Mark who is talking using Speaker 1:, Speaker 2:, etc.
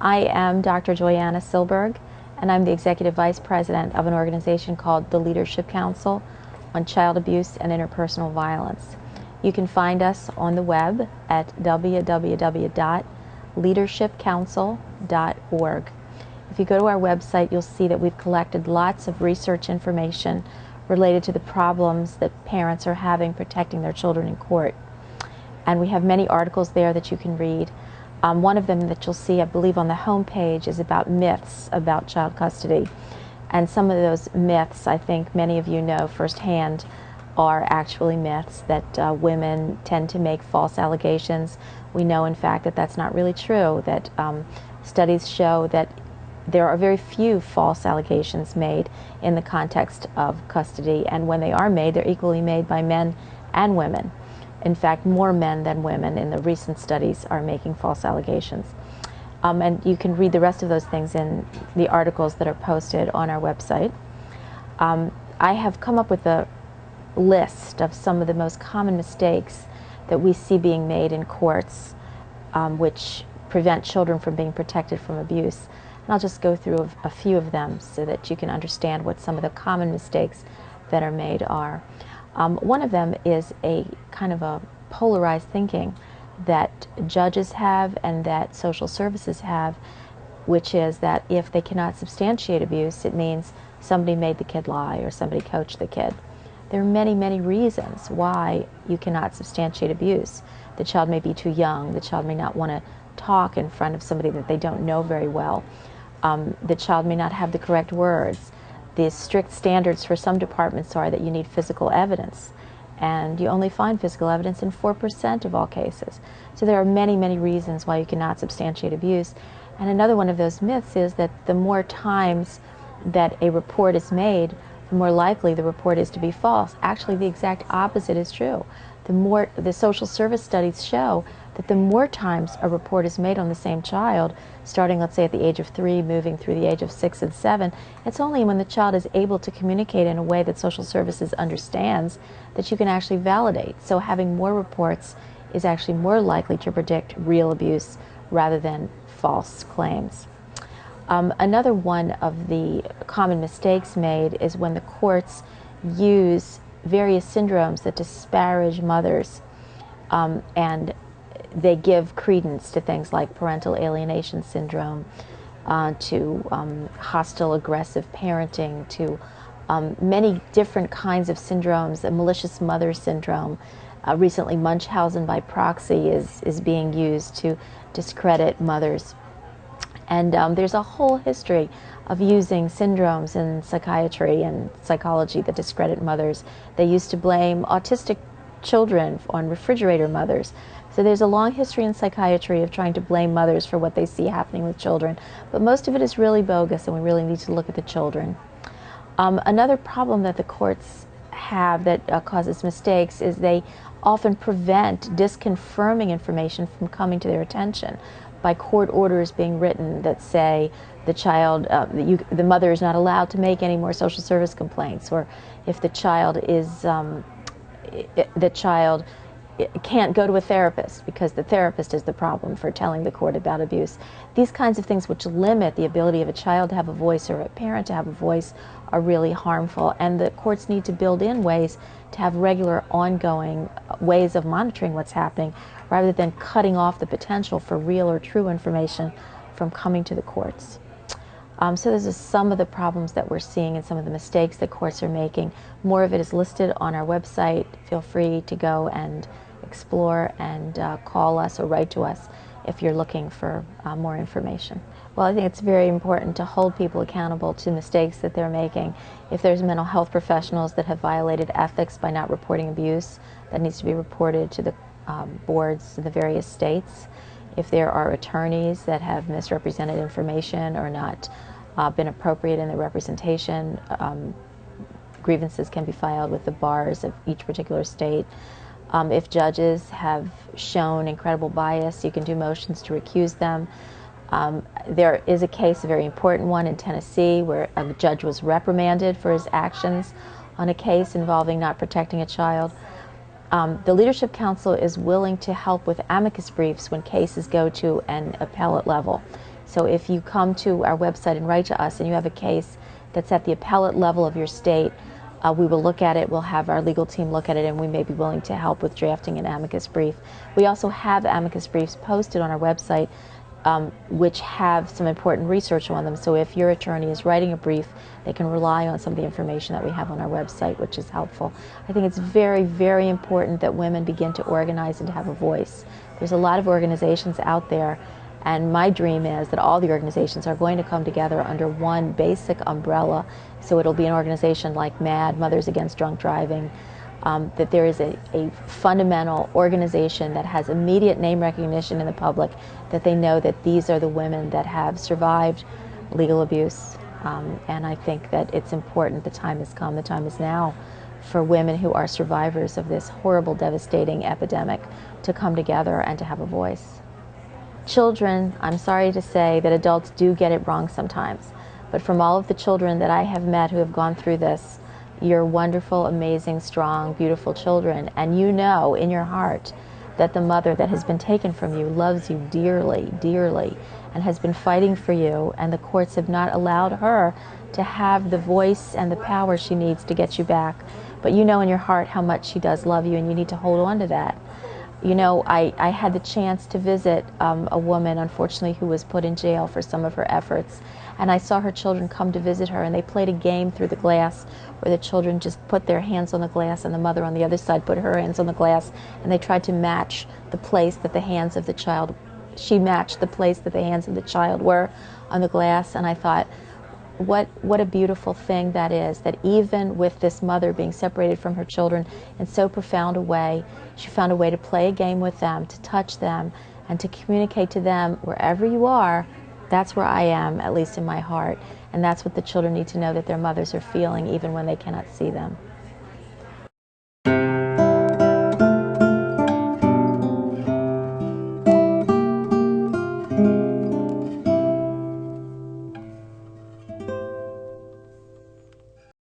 Speaker 1: I am Dr. Julianna Silberg, and I'm the Executive Vice President of an organization called the Leadership Council on Child Abuse and Interpersonal Violence. You can find us on the web at www.leadershipcouncil.org. If you go to our website, you'll see that we've collected lots of research information related to the problems that parents are having protecting their children in court. And we have many articles there that you can read. One of them that you'll see, I believe, on the home page is about myths about child custody. And some of those myths, I think many of you know firsthand, are actually myths, that women tend to make false allegations. We know, in fact, that that's not really true, that studies show that there are very few false allegations made in the context of custody, and when they are made, they're equally made by men and women. In fact, more men than women in the recent studies are making false allegations. And you can read the rest of those things in the articles that are posted on our website. I have come up with a list of some of the most common mistakes that we see being made in courts, which prevent children from being protected from abuse. And I'll just go through a few of them so that you can understand what some of the common mistakes that are made are. One of them is a kind of a polarized thinking that judges have and that social services have, which is that if they cannot substantiate abuse, it means somebody made the kid lie or somebody coached the kid. There are many, many reasons why you cannot substantiate abuse. The child may be too young. The child may not want to talk in front of somebody that they don't know very well. The child may not have the correct words. The strict standards for some departments are that you need physical evidence, and you only find physical evidence in 4% of all cases. So there are many, many reasons why you cannot substantiate abuse. And another one of those myths is that the more times that a report is made, the more likely the report is to be false. Actually, the exact opposite is true. The social service studies show that the more times a report is made on the same child, starting, let's say, at the age of 3, moving through the age of 6 and 7, it's only when the child is able to communicate in a way that social services understands that you can actually validate. So having more reports is actually more likely to predict real abuse rather than false claims. Another one of the common mistakes made is when the courts use various syndromes that disparage mothers, and they give credence to things like parental alienation syndrome, to hostile aggressive parenting, to many different kinds of syndromes, a malicious mother syndrome. Recently, Munchausen by proxy is being used to discredit mothers. And there's a whole history of using syndromes in psychiatry and psychology that discredit mothers. They used to blame autistic children on refrigerator mothers. So there's a long history in psychiatry of trying to blame mothers for what they see happening with children. But most of it is really bogus, and we really need to look at the children. Another problem that the courts have that causes mistakes is they often prevent disconfirming information from coming to their attention by court orders being written that say the child, the mother is not allowed to make any more social service complaints, or if the child is, the child can't go to a therapist because the therapist is the problem for telling the court about abuse. These kinds of things which limit the ability of a child to have a voice or a parent to have a voice are really harmful, and the courts need to build in ways to have regular, ongoing ways of monitoring what's happening rather than cutting off the potential for real or true information from coming to the courts. So this is some of the problems that we're seeing and some of the mistakes that courts are making. More of it is listed on our website. Feel free to go and explore and call us or write to us if you're looking for more information. Well, I think it's very important to hold people accountable to mistakes that they're making. If there's mental health professionals that have violated ethics by not reporting abuse, that needs to be reported to the boards in the various states. If there are attorneys that have misrepresented information or not been appropriate in their representation, grievances can be filed with the bars of each particular state. If judges have shown incredible bias, you can do motions to recuse them. There is a case, a very important one in Tennessee, where a judge was reprimanded for his actions on a case involving not protecting a child. The Leadership Council is willing to help with amicus briefs when cases go to an appellate level. So if you come to our website and write to us and you have a case that's at the appellate level of your state, we will look at it, we'll have our legal team look at it, and we may be willing to help with drafting an amicus brief. We also have amicus briefs posted on our website which have some important research on them. So if your attorney is writing a brief, they can rely on some of the information that we have on our website, which is helpful. I think it's very, very important that women begin to organize and to have a voice. There's a lot of organizations out there, and my dream is that all the organizations are going to come together under one basic umbrella. So it'll be an organization like MAD, Mothers Against Drunk Driving, that there is a fundamental organization that has immediate name recognition in the public, that they know that these are the women that have survived legal abuse. And I think that it's important, the time has come, the time is now, for women who are survivors of this horrible, devastating epidemic to come together and to have a voice. Children, I'm sorry to say that adults do get it wrong sometimes, but from all of the children that I have met who have gone through this, you're wonderful, amazing, strong, beautiful children, and you know in your heart that the mother that has been taken from you loves you dearly, dearly, and has been fighting for you, and the courts have not allowed her to have the voice and the power she needs to get you back. But you know in your heart how much she does love you, and you need to hold on to that. You know, I had the chance to visit a woman, unfortunately, who was put in jail for some of her efforts. And I saw her children come to visit her, and they played a game through the glass where the children just put their hands on the glass, and the mother on the other side put her hands on the glass, and they tried to match the place that the hands of the child, she matched the place that the hands of the child were on the glass. And I thought, what a beautiful thing that is, that even with this mother being separated from her children in so profound a way, she found a way to play a game with them, to touch them, and to communicate to them, wherever you are, that's where I am, at least in my heart. And that's what the children need to know, that their mothers are feeling even when they cannot see them.